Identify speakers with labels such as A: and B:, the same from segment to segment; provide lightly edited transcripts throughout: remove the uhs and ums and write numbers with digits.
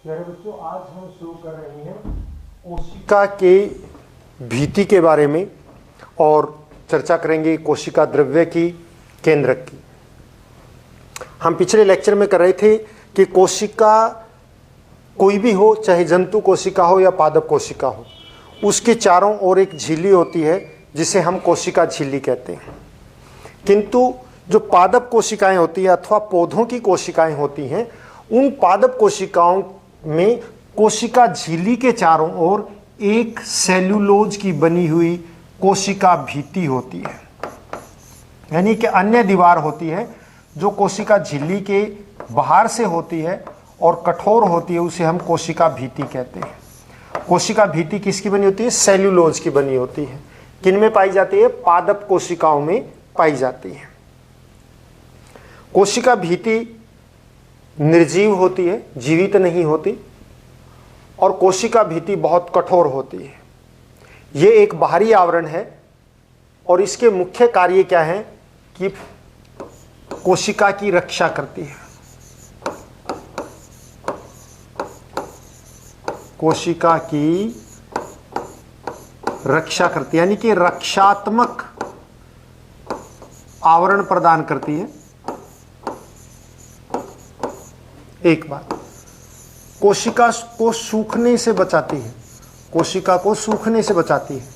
A: प्यारे बच्चों, आज हम शुरू कर रहे हैं कोशिका के भित्ति के बारे में और चर्चा करेंगे कोशिका द्रव्य की, केंद्रक की। हम पिछले लेक्चर में कर रहे थे कि कोशिका कोई भी हो, चाहे जंतु कोशिका हो या पादप कोशिका हो, उसके चारों ओर एक झिल्ली होती है जिसे हम कोशिका झिल्ली कहते हैं। किंतु जो पादप कोशिकाएं होती हैं अथवा पौधों की कोशिकाएं होती हैं, उन पादप कोशिकाओं में कोशिका झिल्ली के चारों ओर एक सेल्यूलोज की बनी हुई कोशिका भित्ति होती है, यानी कि अन्य दीवार होती है जो कोशिका झिल्ली के बाहर से होती है और कठोर होती है, उसे हम कोशिका भित्ति कहते हैं। कोशिका भित्ति किसकी बनी होती है? सेल्यूलोज की बनी होती है। किन में पाई जाती है? पादप कोशिकाओं में पाई जाती है। कोशिका भित्ति निर्जीव होती है, जीवित नहीं होती, और कोशिका भित्ति बहुत कठोर होती है। ये एक बाहरी आवरण है और इसके मुख्य कार्य क्या है कि कोशिका की रक्षा करती है। कोशिका की रक्षा करती है, यानी कि रक्षात्मक आवरण प्रदान करती है। एक बात, कोशिका को सूखने से बचाती है, कोशिका को सूखने से बचाती है।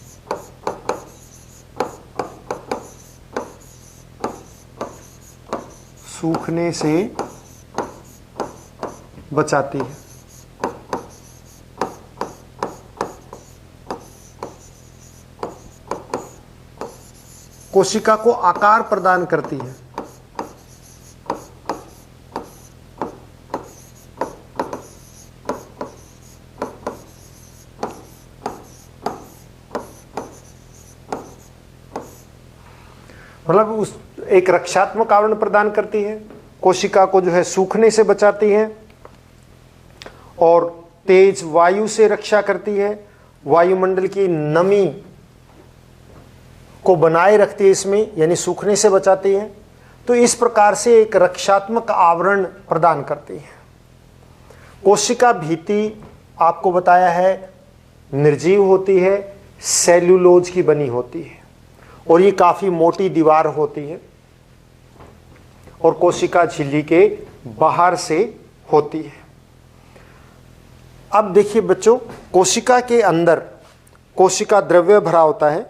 A: सूखने से बचाती है। कोशिका को आकार प्रदान करती है। मतलब उस एक रक्षात्मक आवरण प्रदान करती है, कोशिका को जो है सूखने से बचाती है और तेज वायु से रक्षा करती है, वायुमंडल की नमी को बनाए रखती है इसमें, यानी सूखने से बचाती है। तो इस प्रकार से एक रक्षात्मक आवरण प्रदान करती है। कोशिका भित्ति आपको बताया है निर्जीव होती है, सेल्यूलोज की बनी होती है और ये काफी मोटी दीवार होती है और कोशिका झिल्ली के बाहर से होती है। अब देखिए बच्चों, कोशिका के अंदर कोशिका द्रव्य भरा होता है।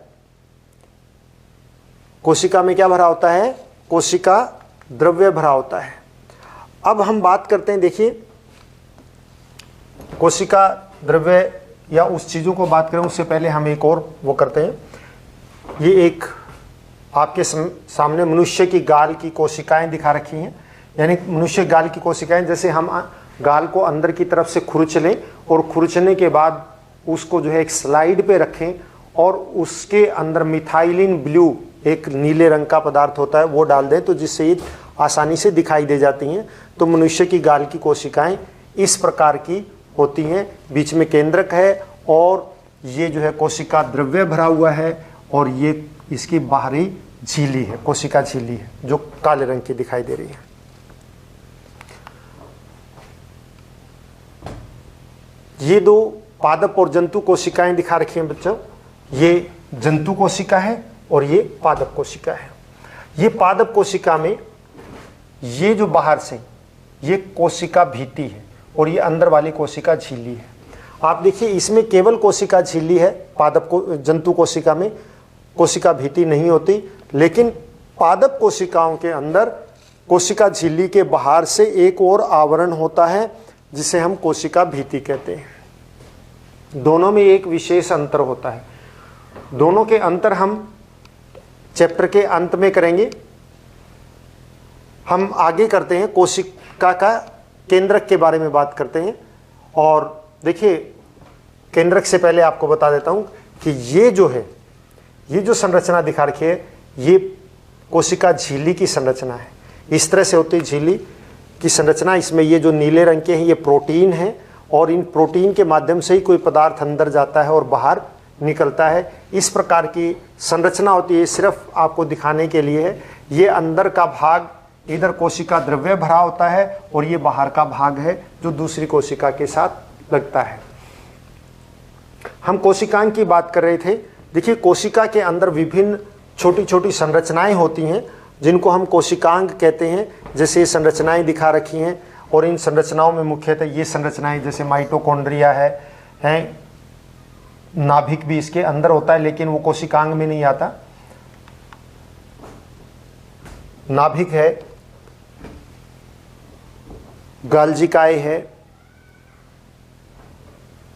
A: कोशिका में क्या भरा होता है? कोशिका द्रव्य भरा होता है। अब हम बात करते हैं, देखिए कोशिका द्रव्य या उस चीजों को बात करें उससे पहले हम एक और वो करते हैं। ये एक आपके सामने मनुष्य की गाल की कोशिकाएं दिखा रखी हैं, यानी मनुष्य गाल की कोशिकाएं, जैसे हम गाल को अंदर की तरफ से खुरच लें और खुरचने के बाद उसको जो है एक स्लाइड पे रखें और उसके अंदर मिथाइलिन ब्लू एक नीले रंग का पदार्थ होता है वो डाल दें, तो जिससे ये आसानी से दिखाई दे जाती हैं। तो मनुष्य की गाल की कोशिकाएं इस प्रकार की होती हैं, बीच में केंद्रक है और ये जो है कोशिका द्रव्य भरा हुआ है और ये इसकी बाहरी झिल्ली है, कोशिका झिल्ली है जो काले रंग की दिखाई दे रही है। ये दो पादप और जंतु कोशिकाएं दिखा रखी हैं बच्चों। ये जंतु कोशिका है और ये पादप कोशिका है। ये पादप कोशिका में ये जो बाहर से ये कोशिका भित्ति है और ये अंदर वाली कोशिका झिल्ली है। आप देखिए इसमें केवल कोशिका झिल्ली है, पादप को जंतु कोशिका में कोशिका भित्ति नहीं होती, लेकिन पादप कोशिकाओं के अंदर कोशिका झिल्ली के बाहर से एक और आवरण होता है जिसे हम कोशिका भित्ति कहते हैं। दोनों में एक विशेष अंतर होता है। दोनों के अंतर हम चैप्टर के अंत में करेंगे। हम आगे करते हैं, कोशिका का केंद्रक के बारे में बात करते हैं। और देखिए केंद्रक से पहले आपको बता देता हूं कि ये जो है, ये जो संरचना दिखा रखी है, ये कोशिका झिल्ली की संरचना है। इस तरह से होती है झिल्ली की संरचना। इसमें ये जो नीले रंग के हैं ये प्रोटीन है और इन प्रोटीन के माध्यम से ही कोई पदार्थ अंदर जाता है और बाहर निकलता है। इस प्रकार की संरचना होती है, सिर्फ आपको दिखाने के लिए है। ये अंदर का भाग इधर कोशिका द्रव्य भरा होता है और ये बाहर का भाग है जो दूसरी कोशिका के साथ लगता है। हम कोशिकांग की बात कर रहे थे। देखिए, कोशिका के अंदर विभिन्न छोटी छोटी संरचनाएं होती हैं जिनको हम कोशिकांग कहते हैं। जैसे ये संरचनाएं दिखा रखी हैं, और इन संरचनाओं में मुख्यतः ये संरचनाएं जैसे माइटोकॉन्ड्रिया है, नाभिक भी इसके अंदर होता है लेकिन वो कोशिकांग में नहीं आता। नाभिक है, गाल्जिकाए है,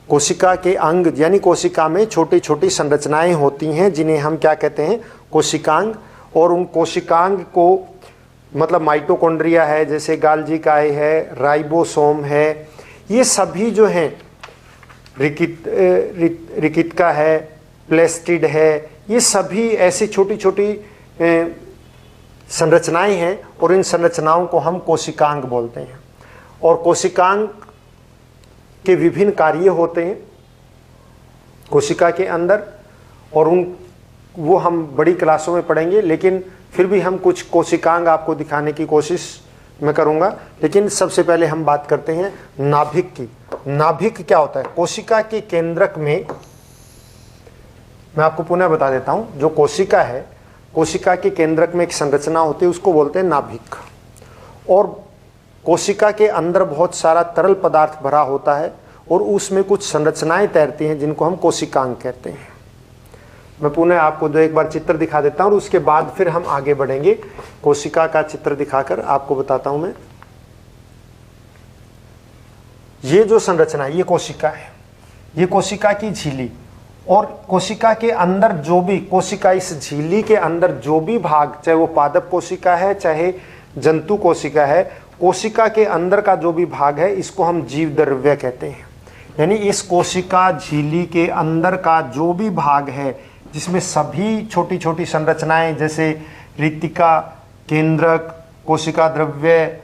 A: कोशिका के अंग यानी कोशिका में छोटी छोटी संरचनाएं होती हैं जिन्हें हम क्या कहते हैं, कोशिकांग। और उन कोशिकांग को मतलब माइटोकॉन्ड्रिया है, जैसे गाल्जिकाए है, राइबोसोम है, ये सभी जो हैं, रिकिटका है, प्लेस्टिड है, ये सभी ऐसी छोटी छोटी संरचनाएं हैं और इन संरचनाओं को हम कोशिकांग बोलते हैं। और कोशिकांग के विभिन्न कार्य होते हैं कोशिका के अंदर, और वो हम बड़ी क्लासों में पढ़ेंगे, लेकिन फिर भी हम कुछ कोशिकांग आपको दिखाने की कोशिश मैं करूंगा। लेकिन सबसे पहले हम बात करते हैं नाभिक की। नाभिक क्या होता है? कोशिका के केंद्रक में, मैं आपको पुनः बता देता हूं, जो कोशिका है, कोशिका के केंद्रक में एक संरचना होती है, उसको बोलते हैं नाभिक। और कोशिका के अंदर बहुत सारा तरल पदार्थ भरा होता है और उसमें कुछ संरचनाएं तैरती हैं जिनको हम कोशिकांग कहते हैं। मैं पुनः आपको जो एक बार चित्र दिखा देता हूं और उसके बाद फिर हम आगे बढ़ेंगे। कोशिका का चित्र दिखाकर आपको बताता हूं मैं। ये जो संरचना है, ये कोशिका है, ये कोशिका की झिल्ली। और कोशिका के अंदर जो भी, कोशिका इस झिल्ली के अंदर जो भी भाग, चाहे वो पादप कोशिका है चाहे जंतु कोशिका है, कोशिका के अंदर का जो भी भाग है इसको हम जीव द्रव्य कहते हैं। यानी इस कोशिका झिल्ली के अंदर का जो भी भाग है जिसमें सभी छोटी छोटी संरचनाएं जैसे रिक्तिका, केंद्रक, कोशिका द्रव्य,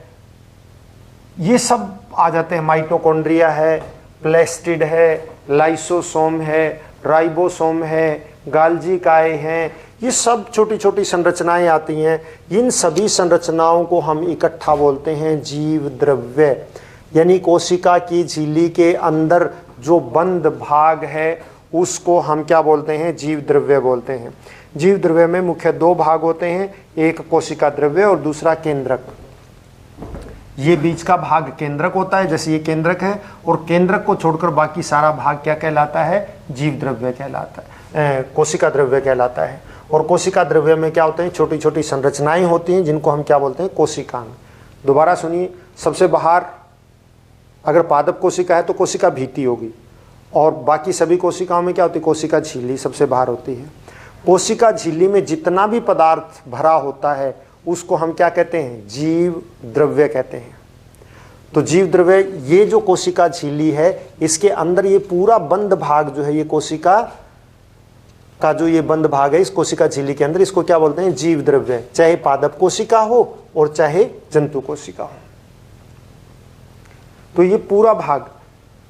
A: ये सब आ जाते हैं। माइटोकॉन्ड्रिया है, प्लेस्टिड है, लाइसोसोम है, राइबोसोम है, गाल्जिकाए हैं, ये सब छोटी छोटी संरचनाएं आती हैं। इन सभी संरचनाओं को हम इकट्ठा बोलते हैं जीव द्रव्य। यानी कोशिका की झिल्ली के अंदर जो बंद भाग है उसको हम क्या बोलते हैं? जीव द्रव्य बोलते हैं। जीव द्रव्य में मुख्य दो भाग होते हैं, एक कोशिका द्रव्य और दूसरा केंद्रक। ये बीच का भाग केंद्रक होता है, जैसे ये केंद्रक है, और केंद्रक को छोड़कर बाकी सारा भाग क्या कहलाता है? जीव द्रव्य कहलाता है, कोशिका द्रव्य कहलाता है। और कोशिका द्रव्य में क्या होते हैं? छोटी छोटी संरचनाएं होती हैं जिनको हम क्या बोलते हैं? कोशिकांग। दोबारा सुनिए, सबसे बाहर अगर पादप कोशिका है तो कोशिका भीति होगी, और बाकी सभी कोशिकाओं में क्या होती है? कोशिका झिल्ली सबसे बाहर होती है। कोशिका झिल्ली में जितना भी पदार्थ भरा होता है उसको हम क्या कहते हैं? जीव द्रव्य कहते हैं। तो जीव द्रव्य, ये जो कोशिका झिल्ली है इसके अंदर ये पूरा बंद भाग जो है, ये कोशिका का जो ये बंद भाग है इस कोशिका झिल्ली के अंदर, इसको क्या बोलते हैं? जीव द्रव्य। चाहे पादप कोशिका हो और चाहे जंतु कोशिका हो, तो ये पूरा भाग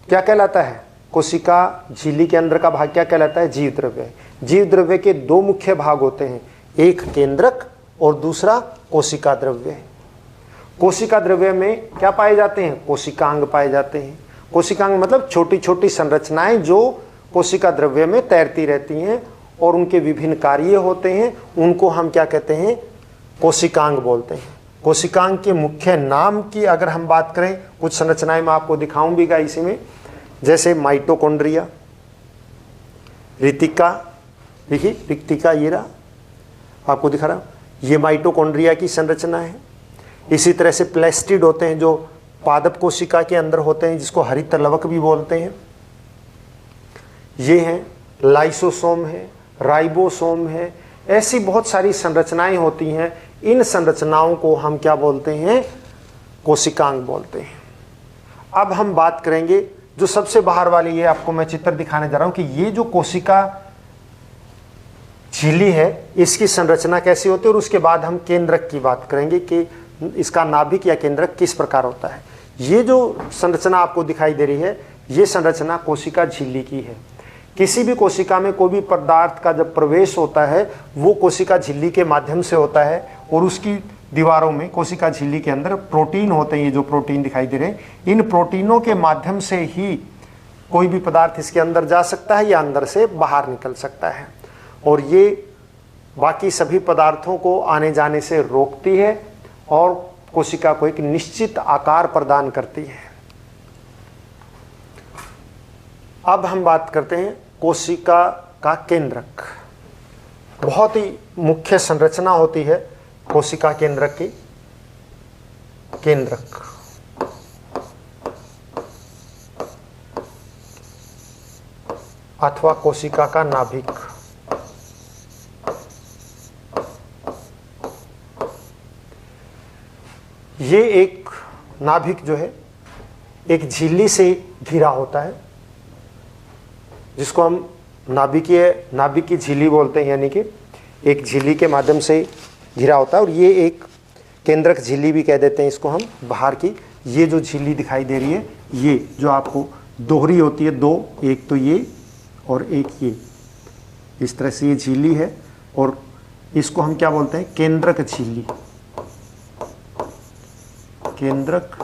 A: क्या कहलाता है? कोशिका झिल्ली के अंदर का भाग क्या कहलाता है? जीव द्रव्य। जीव द्रव्य के दो मुख्य भाग होते हैं, एक केंद्रक और दूसरा कोशिका द्रव्य। कोशिका द्रव्य में क्या पाए जाते हैं? कोशिकांग पाए जाते हैं। कोशिकांग मतलब छोटी छोटी संरचनाएं जो कोशिका द्रव्य में तैरती रहती हैं और उनके विभिन्न कार्य होते हैं, उनको हम क्या कहते हैं? कोशिकांग बोलते हैं। कोशिकांग के मुख्य नाम की अगर हम बात करें, कुछ संरचनाएं मैं आपको दिखाऊंगा इसी में, जैसे माइटोकॉन्ड्रिया, रिक्तिका, देखिए रिक्तिका ये रहा, आपको दिखा रहा, ये माइटोकॉन्ड्रिया की संरचना है। इसी तरह से प्लेस्टिड होते हैं जो पादप कोशिका के अंदर होते हैं, जिसको हरित लवक भी बोलते हैं। ये हैं लाइसोसोम है, राइबोसोम है, ऐसी बहुत सारी संरचनाएं होती हैं। इन संरचनाओं को हम क्या बोलते हैं? कोशिकांग बोलते हैं। अब हम बात करेंगे जो सबसे बाहर वाली, ये आपको मैं चित्र दिखाने जा रहा हूं कि ये जो कोशिका झिल्ली है इसकी संरचना कैसी होती है, और उसके बाद हम केंद्रक की बात करेंगे कि इसका नाभिक या केंद्रक किस प्रकार होता है। ये जो संरचना आपको दिखाई दे रही है, ये संरचना कोशिका झिल्ली की है। किसी भी कोशिका में कोई भी पदार्थ का जब प्रवेश होता है वो कोशिका झिल्ली के माध्यम से होता है, और उसकी दीवारों में, कोशिका झिल्ली के अंदर प्रोटीन होते हैं, ये जो प्रोटीन दिखाई दे रहे हैं, इन प्रोटीनों के माध्यम से ही कोई भी पदार्थ इसके अंदर जा सकता है या अंदर से बाहर निकल सकता है, और ये बाकी सभी पदार्थों को आने जाने से रोकती है और कोशिका को एक निश्चित आकार प्रदान करती है। अब हम बात करते हैं कोशिका का केंद्रक। बहुत ही मुख्य संरचना होती है कोशिका केंद्रक की। केंद्रक अथवा कोशिका का नाभिक। ये एक नाभिक जो है एक झिल्ली से घिरा होता है, जिसको हम नाभिक की झिल्ली बोलते हैं, यानी कि एक झिल्ली के माध्यम से घिरा होता है। और ये एक केंद्रक झिल्ली भी कह देते हैं इसको हम, बाहर की। ये जो झिल्ली दिखाई दे रही है, ये जो आपको दोहरी होती है, दो, एक तो ये और एक ये, इस तरह से ये झिल्ली है, और इसको हम क्या बोलते हैं? केंद्रक झिल्ली। केंद्रक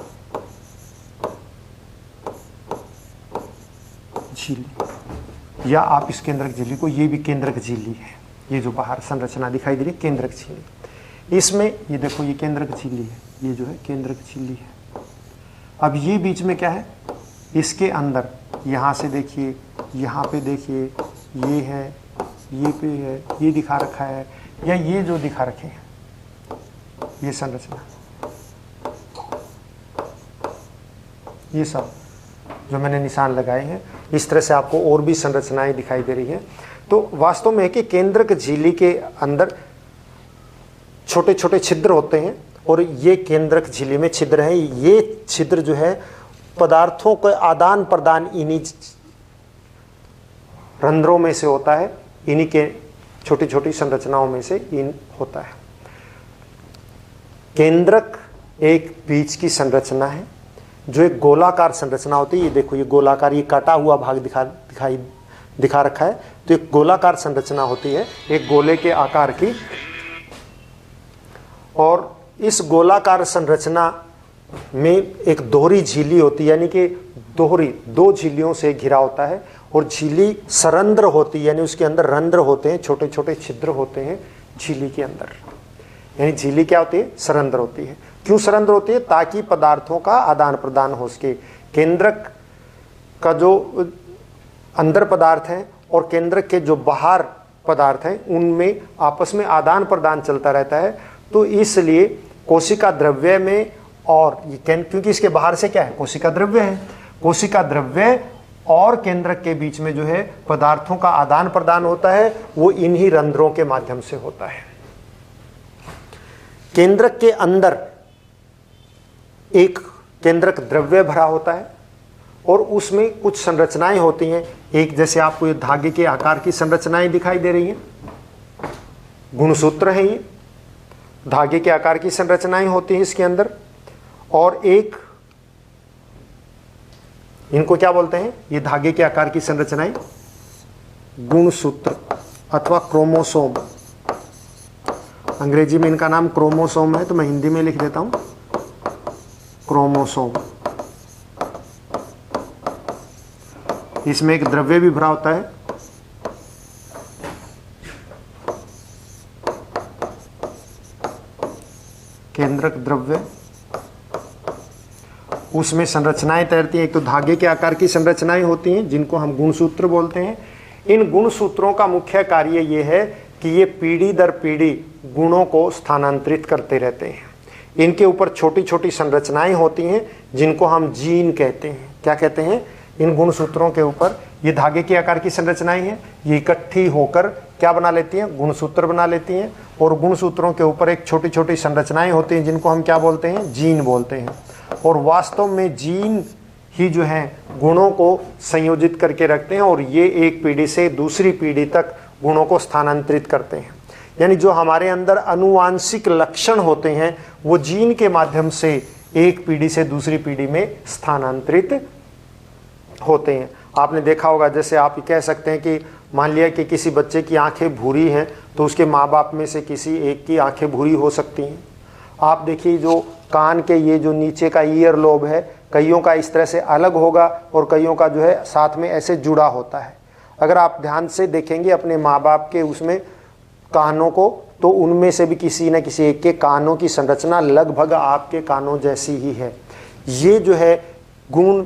A: झिल्ली, या आप इस केंद्रक झिल्ली को, ये भी केंद्रक झिल्ली है। ये जो बाहर संरचना दिखाई दे रही है केंद्रक झिल्ली, इसमें ये देखो ये केंद्रक झिल्ली है, ये जो है केंद्रक झिल्ली है। अब ये बीच में क्या है? इसके अंदर यहाँ से देखिए, यहाँ पे देखिए, ये है, ये पे है, ये दिखा रखा है, या ये जो दिखा रखे हैं, ये संरचना, ये सब जो मैंने निशान लगाए हैं, इस तरह से आपको और भी संरचनाएं दिखाई दे रही हैं। तो वास्तव में है कि केंद्रक झिल्ली के अंदर छोटे छोटे छिद्र होते हैं, और ये केंद्रक झिल्ली में छिद्र हैं। ये छिद्र जो है पदार्थों के आदान प्रदान इन्हीं रंध्रों में से होता है, इन्हीं के छोटी छोटी संरचनाओं में से इन होता है। केंद्रक एक बीज की संरचना है जो एक गोलाकार संरचना होती है। ये देखो ये गोलाकार, ये कटा हुआ भाग दिखा रखा है, तो एक गोलाकार संरचना होती है, एक गोले के आकार की। और इस गोलाकार संरचना में एक दोहरी झिल्ली होती है, यानी कि दोहरी, दो झिल्लियों से घिरा होता है, और झिल्ली सरंध्र होती है, यानी उसके अंदर रंध्र होते हैं, छोटे छोटे छिद्र होते हैं झिल्ली के अंदर। यानी झिल्ली क्या होती है? सरंध्र होती है। क्यों सरंध्र होती है? ताकि पदार्थों का आदान प्रदान हो सके। केंद्रक का जो अंदर पदार्थ है और केंद्रक के जो बाहर पदार्थ हैं, उनमें आपस में आदान प्रदान चलता रहता है। तो इसलिए कोशिका द्रव्य में, और क्योंकि इसके बाहर से क्या है? कोशिका द्रव्य है। कोशिका द्रव्य और केंद्रक के बीच में जो है पदार्थों का आदान प्रदान होता है, वो इन्हीं रंध्रों के माध्यम से होता है। केंद्रक के अंदर एक केंद्रक द्रव्य भरा होता है, और उसमें कुछ संरचनाएं होती हैं। एक जैसे आपको ये धागे के आकार की संरचनाएं दिखाई दे रही हैं, गुणसूत्र हैं, ये धागे के आकार की संरचनाएं होती हैं इसके अंदर। और एक, इनको क्या बोलते हैं? ये धागे के आकार की संरचनाएं गुणसूत्र अथवा क्रोमोसोम। अंग्रेजी में इनका नाम क्रोमोसोम है, तो मैं हिंदी में लिख देता हूं क्रोमोसोम। इसमें एक द्रव्य भी भरा होता है, केंद्रक द्रव्य। उसमें संरचनाएं तैरती हैं। एक तो धागे के आकार की संरचनाएं होती हैं जिनको हम गुणसूत्र बोलते हैं। इन गुणसूत्रों का मुख्य कार्य ये है कि ये पीढ़ी दर पीढ़ी गुणों को स्थानांतरित करते रहते हैं। इनके ऊपर छोटी छोटी संरचनाएं होती हैं जिनको हम जीन कहते हैं। क्या कहते हैं? इन गुणसूत्रों के ऊपर, ये धागे के आकार की संरचनाएं हैं, ये इकट्ठी होकर क्या बना लेती हैं? गुणसूत्र बना लेती हैं। और गुणसूत्रों के ऊपर एक छोटी छोटी संरचनाएं होती हैं जिनको हम क्या बोलते हैं? जीन बोलते हैं। और वास्तव में जीन ही जो हैं गुणों को संयोजित करके रखते हैं, और ये एक पीढ़ी से दूसरी पीढ़ी तक गुणों को स्थानांतरित करते हैं। यानी जो हमारे अंदर अनुवांशिक लक्षण होते हैं वो जीन के माध्यम से एक पीढ़ी से दूसरी पीढ़ी में स्थानांतरित होते हैं। आपने देखा होगा, जैसे आप कह सकते हैं कि मान लिया कि किसी बच्चे की आंखें भूरी हैं, तो उसके माँ बाप में से किसी एक की आंखें भूरी हो सकती हैं। आप देखिए जो कान के ये जो नीचे का ईयर लोब है, कईयों का इस तरह से अलग होगा और कईयों का जो है साथ में ऐसे जुड़ा होता है। अगर आप ध्यान से देखेंगे अपने माँ बाप के उसमें कानों को, तो उनमें से भी किसी न किसी एक के कानों की संरचना लगभग आपके कानों जैसी ही है। ये जो है गुण,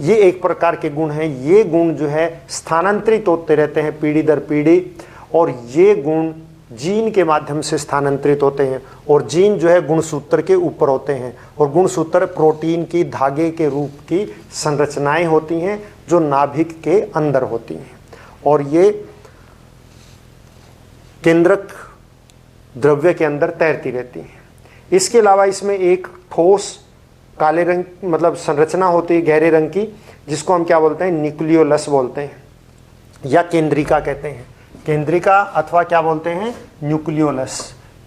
A: ये एक प्रकार के गुण हैं। ये गुण जो है स्थानांतरित होते रहते हैं पीढ़ी दर पीढ़ी, और ये गुण जीन के माध्यम से स्थानांतरित होते हैं। और जीन जो है गुणसूत्र के ऊपर होते हैं, और गुणसूत्र प्रोटीन की धागे के रूप की संरचनाएं होती हैं जो नाभिक के अंदर होती हैं, और ये केंद्रक द्रव्य के अंदर तैरती रहती हैं। इसके अलावा इसमें एक ठोस काले रंग मतलब संरचना होती है गहरे रंग की, जिसको हम क्या बोलते हैं, न्यूक्लियोलस बोलते हैं या केंद्रिका कहते हैं। केंद्रिका अथवा क्या बोलते हैं, न्यूक्लियोलस।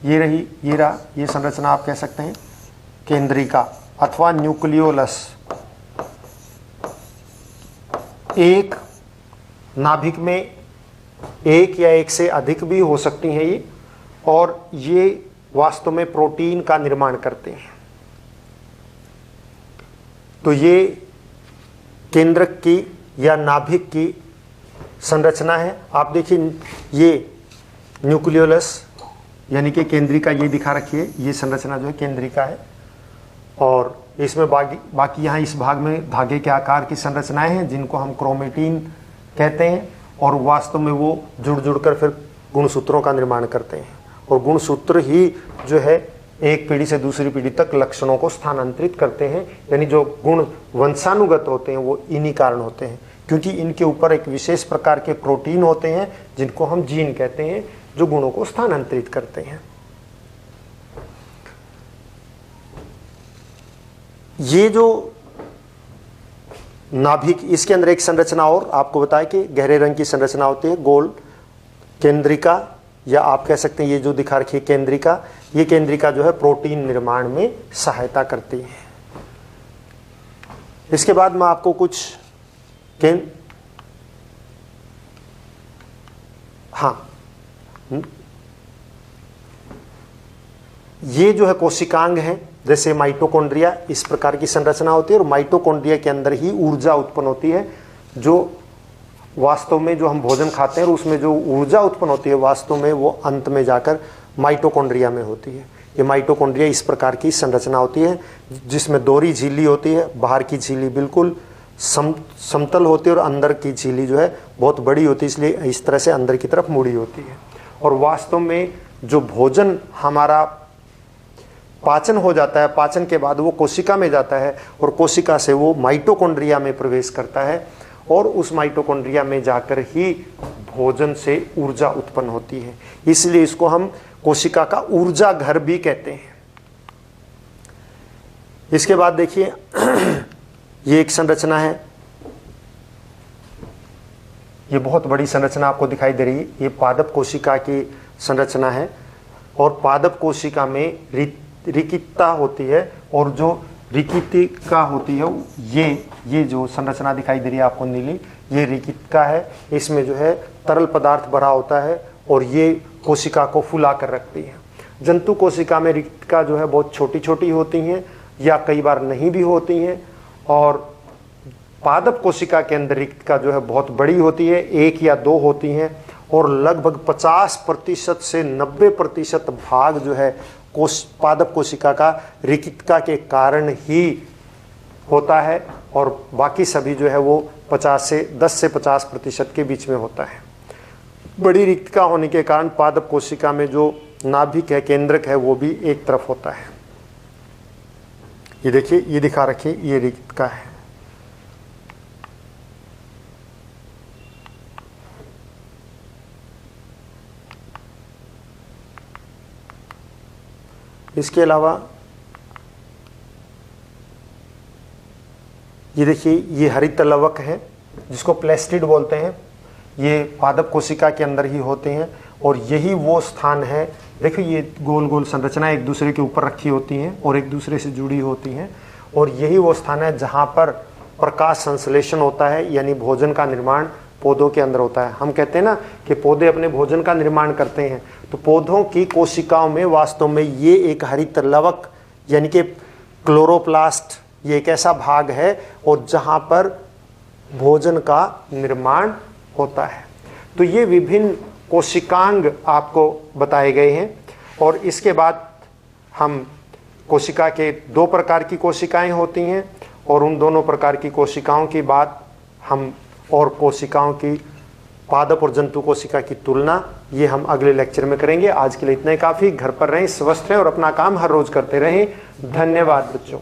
A: ये रही, ये रहा, ये संरचना आप कह सकते हैं केंद्रिका अथवा न्यूक्लियोलस। एक नाभिक में एक या एक से अधिक भी हो सकती हैं ये, और ये वास्तव में प्रोटीन का निर्माण करते हैं। तो ये केंद्रक की या नाभिक की संरचना है। आप देखिए ये न्यूक्लियोलस यानी कि केंद्रिका ये दिखा रखी है, ये संरचना जो है केंद्रिका है, और इसमें बाकी यहाँ इस भाग में धागे के आकार की संरचनाएं हैं जिनको हम क्रोमेटिन कहते हैं, और वास्तव में वो जुड़ जुड़कर फिर गुणसूत्रों का निर्माण करते हैं। और गुणसूत्र ही जो है एक पीढ़ी से दूसरी पीढ़ी तक लक्षणों को स्थानांतरित करते हैं, यानी जो गुण वंशानुगत होते हैं वो इन्हीं कारण होते हैं, क्योंकि इनके ऊपर एक विशेष प्रकार के प्रोटीन होते हैं जिनको हम जीन कहते हैं, जो गुणों को स्थानांतरित करते हैं। ये जो नाभिक, इसके अंदर एक संरचना और आपको बताया कि गहरे रंग की संरचना होती है, गोल केंद्रिका, या आप कह सकते हैं ये जो दिखा रखी है केंद्रिका। ये केंद्रिका जो है प्रोटीन निर्माण में सहायता करती है। इसके बाद मैं आपको कुछ ये जो है कोशिकांग है, जैसे माइटोकॉन्ड्रिया, इस प्रकार की संरचना होती है, और माइटोकॉन्ड्रिया के अंदर ही ऊर्जा उत्पन्न होती है, जो वास्तव में जो हम भोजन खाते हैं और उसमें जो ऊर्जा उत्पन्न होती है वास्तव में वो अंत में जाकर माइटोकॉन्ड्रिया में होती है। ये माइटोकॉन्ड्रिया इस प्रकार की संरचना होती है जिसमें दोहरी झिल्ली होती है, बाहर की झिल्ली बिल्कुल समतल होती है और अंदर की झिल्ली जो है बहुत बड़ी होती है, इसलिए इस तरह से अंदर की तरफ मुड़ी होती है। और वास्तव में जो भोजन हमारा पाचन हो जाता है, पाचन के बाद वो कोशिका में जाता है, और कोशिका से वो माइटोकॉन्ड्रिया में प्रवेश करता है, और उस माइटोकॉन्ड्रिया में जाकर ही भोजन से ऊर्जा उत्पन्न होती है। इसलिए इसको हम कोशिका का ऊर्जा घर भी कहते हैं। इसके बाद देखिए ये एक संरचना है, ये बहुत बड़ी संरचना आपको दिखाई दे रही है, ये पादप कोशिका की संरचना है, और पादप कोशिका में रिकिता होती है, और जो रिकितिका होती है ये जो संरचना दिखाई दे रही है आपको नीली, ये रिकितिका है। इसमें जो है तरल पदार्थ भरा होता है, और ये कोशिका को फुला कर रखती है। जंतु कोशिका में रिकितिका जो है बहुत छोटी छोटी होती हैं, या कई बार नहीं भी होती हैं, और पादप कोशिका के अंदर रिकितिका जो है बहुत बड़ी होती है, 1 या 2 होती हैं, और लगभग 50% से 90% भाग जो है पादप कोशिका का रिकितिका के कारण ही होता है, और बाकी सभी जो है वो 10 से 50% के बीच में होता है। बड़ी रिकितिका होने के कारण पादप कोशिका में जो नाभिक है, केंद्रक है, वो भी एक तरफ होता है। ये देखिए, ये दिखा रखिए, ये रिकितिका है। इसके अलावा ये देखिए, ये हरित लवक है जिसको प्लेस्टिड बोलते हैं, ये पादप कोशिका के अंदर ही होते हैं, और यही वो स्थान है। देखिए ये गोल गोल संरचना एक दूसरे के ऊपर रखी होती हैं और एक दूसरे से जुड़ी होती हैं, और यही वो स्थान है जहाँ पर प्रकाश संश्लेषण होता है, यानी भोजन का निर्माण पौधों के अंदर होता है। हम कहते हैं ना कि पौधे अपने भोजन का निर्माण करते हैं, तो पौधों की कोशिकाओं में वास्तव में ये एक हरित लवक यानी कि क्लोरोप्लास्ट ये एक ऐसा भाग है और जहाँ पर भोजन का निर्माण होता है। तो ये विभिन्न कोशिकांग आपको बताए गए हैं। और इसके बाद हम कोशिका के 2 प्रकार की कोशिकाएं होती हैं और उन दोनों प्रकार की कोशिकाओं की बात हम और कोशिकाओं की पादप और जंतु कोशिका की तुलना ये हम अगले लेक्चर में करेंगे। आज के लिए इतना ही काफ़ी। घर पर रहें, स्वस्थ रहें और अपना काम हर रोज करते रहें। धन्यवाद बच्चों।